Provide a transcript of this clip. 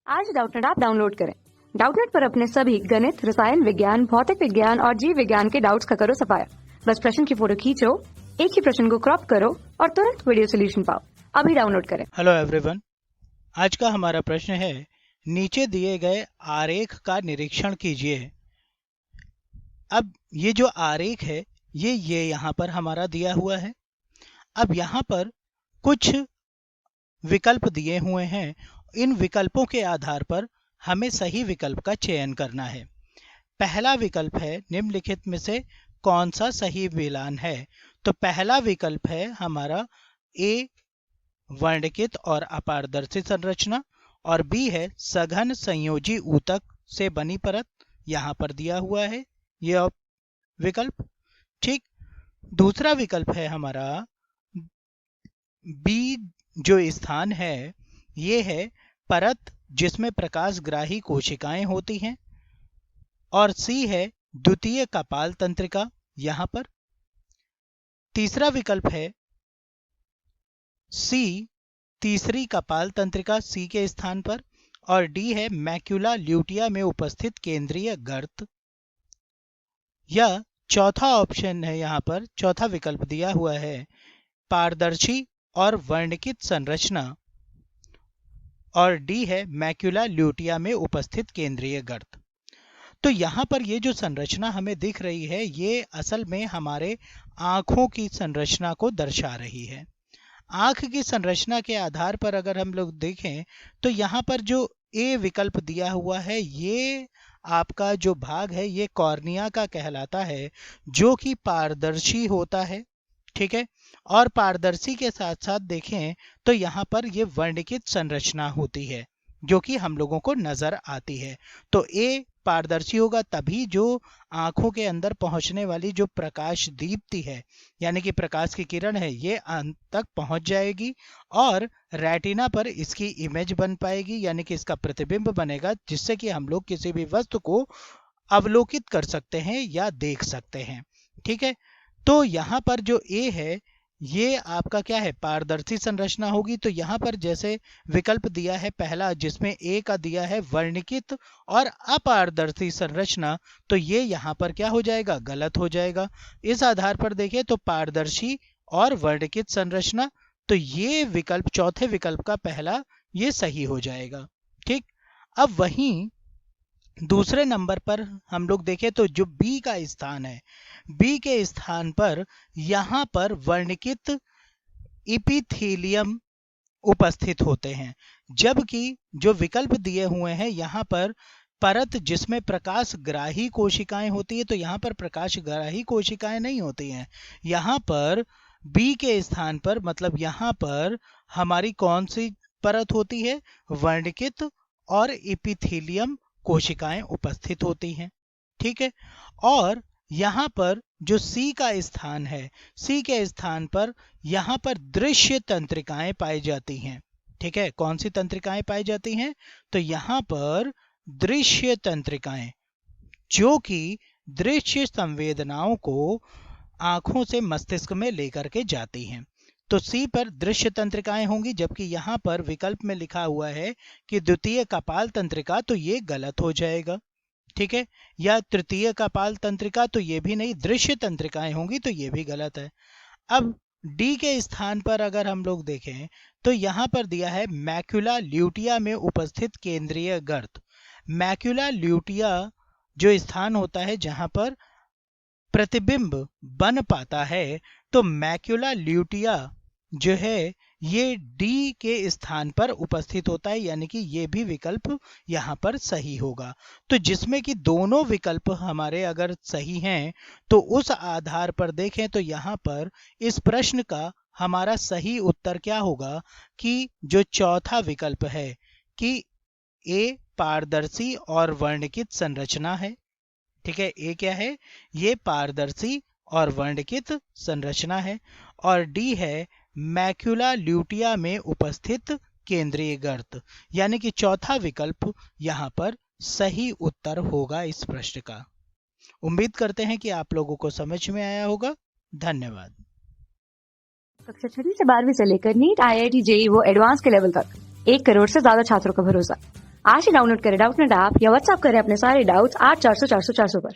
आज Doubtnut app download करें। Doubtnut पर अपने सभी गणित, रसायन विज्ञान, भौतिक विज्ञान और जीव विज्ञान के डाउट्स का करो सफाया। बस प्रश्न की फोटो खींचो, एक ही प्रश्न को क्रॉप करो और तुरंत वीडियो सोल्यूशन पाओ। अभी डाउनलोड करें। हेलो एवरीवन, आज का हमारा प्रश्न है, नीचे दिए गए आरेख का निरीक्षण कीजिए। अब ये जो आरेख है ये यहाँ पर हमारा दिया हुआ है। अब यहाँ पर कुछ विकल्प दिए हुए हैं। इन विकल्पों के आधार पर हमें सही विकल्प का चयन करना है। पहला विकल्प है, निम्नलिखित में से कौन सा सही मिलान है? तो पहला विकल्प है हमारा ए, वर्णकित और अपारदर्शी संरचना, और बी है सघन संयोजी ऊतक से बनी परत। यहाँ पर दिया हुआ है यह विकल्प। ठीक, दूसरा विकल्प है हमारा बी, जो स्थान है ये है परत जिसमें प्रकाशग्राही कोशिकाएं होती हैं, और सी है द्वितीय कपाल तंत्रिका यहाँ पर। तीसरा विकल्प है सी, तीसरी कपाल तंत्रिका सी के स्थान पर, और डी है मैक्युला ल्यूटिया में उपस्थित केंद्रीय गर्त। या चौथा ऑप्शन है, यहाँ पर चौथा विकल्प दिया हुआ है पारदर्शी और वर्णकित संरचना, और डी है मैक्युला ल्यूटिया में उपस्थित केंद्रीय गर्त। तो यहाँ पर ये जो संरचना हमें दिख रही है ये असल में हमारे आंखों की संरचना को दर्शा रही है। आंख की संरचना के आधार पर अगर हम लोग देखें तो यहाँ पर जो ए विकल्प दिया हुआ है ये आपका जो भाग है ये कॉर्निया का कहलाता है, जो कि पारदर्शी होता है। ठीक है, और पारदर्शी के साथ साथ देखें तो यहाँ पर ये वर्णकित संरचना होती है जो कि हम लोगों को नजर आती है। तो ए पारदर्शी होगा तभी जो आंखों के अंदर पहुंचने वाली जो प्रकाश दीप्ति है, यानी कि प्रकाश की किरण है, ये अंत तक पहुंच जाएगी और रेटिना पर इसकी इमेज बन पाएगी, यानी कि इसका प्रतिबिंब बनेगा, जिससे कि हम लोग किसी भी वस्तु को अवलोकित कर सकते हैं या देख सकते हैं। ठीक है, तो यहाँ पर जो ए है ये आपका क्या है, पारदर्शी संरचना होगी। तो यहाँ पर जैसे विकल्प दिया है पहला जिसमें ए का दिया है वर्णकित और अपारदर्शी संरचना, तो ये यहाँ पर क्या हो जाएगा, गलत हो जाएगा। इस आधार पर देखें तो पारदर्शी और वर्णकित संरचना, तो ये विकल्प चौथे विकल्प का पहला ये सही हो जाएगा। ठीक, अब वहीं दूसरे नंबर पर हम लोग देखें तो जो बी का स्थान है, बी के स्थान पर यहाँ पर वर्णकित इपिथेलियम उपस्थित होते हैं, जबकि जो विकल्प दिए हुए हैं यहाँ पर परत जिसमें प्रकाशग्राही कोशिकाएं होती है, तो यहाँ पर प्रकाशग्राही कोशिकाएं नहीं होती हैं। यहाँ पर बी के स्थान पर मतलब यहाँ पर हमारी कौन सी परत होती है, वर्णकित और इपिथेलियम कोशिकाएं उपस्थित होती हैं। ठीक है, और यहाँ पर जो सी का स्थान है, सी के स्थान पर यहाँ पर दृश्य तंत्रिकाएं पाई जाती हैं। ठीक है, कौन सी तंत्रिकाएं पाई जाती हैं, तो यहाँ पर दृश्य तंत्रिकाएं जो कि दृश्य संवेदनाओं को आंखों से मस्तिष्क में लेकर के जाती हैं। तो सी पर दृश्य तंत्रिकाएं होंगी, जबकि यहाँ पर विकल्प में लिखा हुआ है कि द्वितीय कपाल तंत्रिका, तो ये गलत हो जाएगा। ठीक है, या तृतीय कपाल तंत्रिका, तो ये भी नहीं, दृश्य तंत्रिकाएं होंगी, तो ये भी गलत है। अब डी के स्थान पर अगर हम लोग देखें तो यहाँ पर दिया है मैक्युला ल्यूटिया में उपस्थित केंद्रीय गर्त। मैक्युला ल्यूटिया जो स्थान होता है जहां पर प्रतिबिंब बन पाता है, तो मैक्युला ल्यूटिया जो है ये डी के स्थान पर उपस्थित होता है, यानी कि ये भी विकल्प यहाँ पर सही होगा। तो जिसमें कि दोनों विकल्प हमारे अगर सही हैं तो उस आधार पर देखें तो यहाँ पर इस प्रश्न का हमारा सही उत्तर क्या होगा कि जो चौथा विकल्प है कि ए पारदर्शी और वर्णकित संरचना है। ठीक है, ए क्या है, ये पारदर्शी और वर्णकित संरचना है, और डी है मैक्युला ल्यूटिया में उपस्थित केंद्रीय गर्त, यानी कि चौथा विकल्प यहाँ पर सही उत्तर होगा इस प्रश्न का। उम्मीद करते हैं कि आप लोगों को समझ में आया होगा। धन्यवाद। कक्षा 6 से 12वीं से लेकर नीट, IIT, JEE वो एडवांस के लेवल तक 1 करोड़ से ज्यादा छात्रों का भरोसा। आज ही डाउनलोड करें डाउटनेट ऐप या व्हाट्सएप करें अपने सारे डाउट्स 8400 400 400 पर।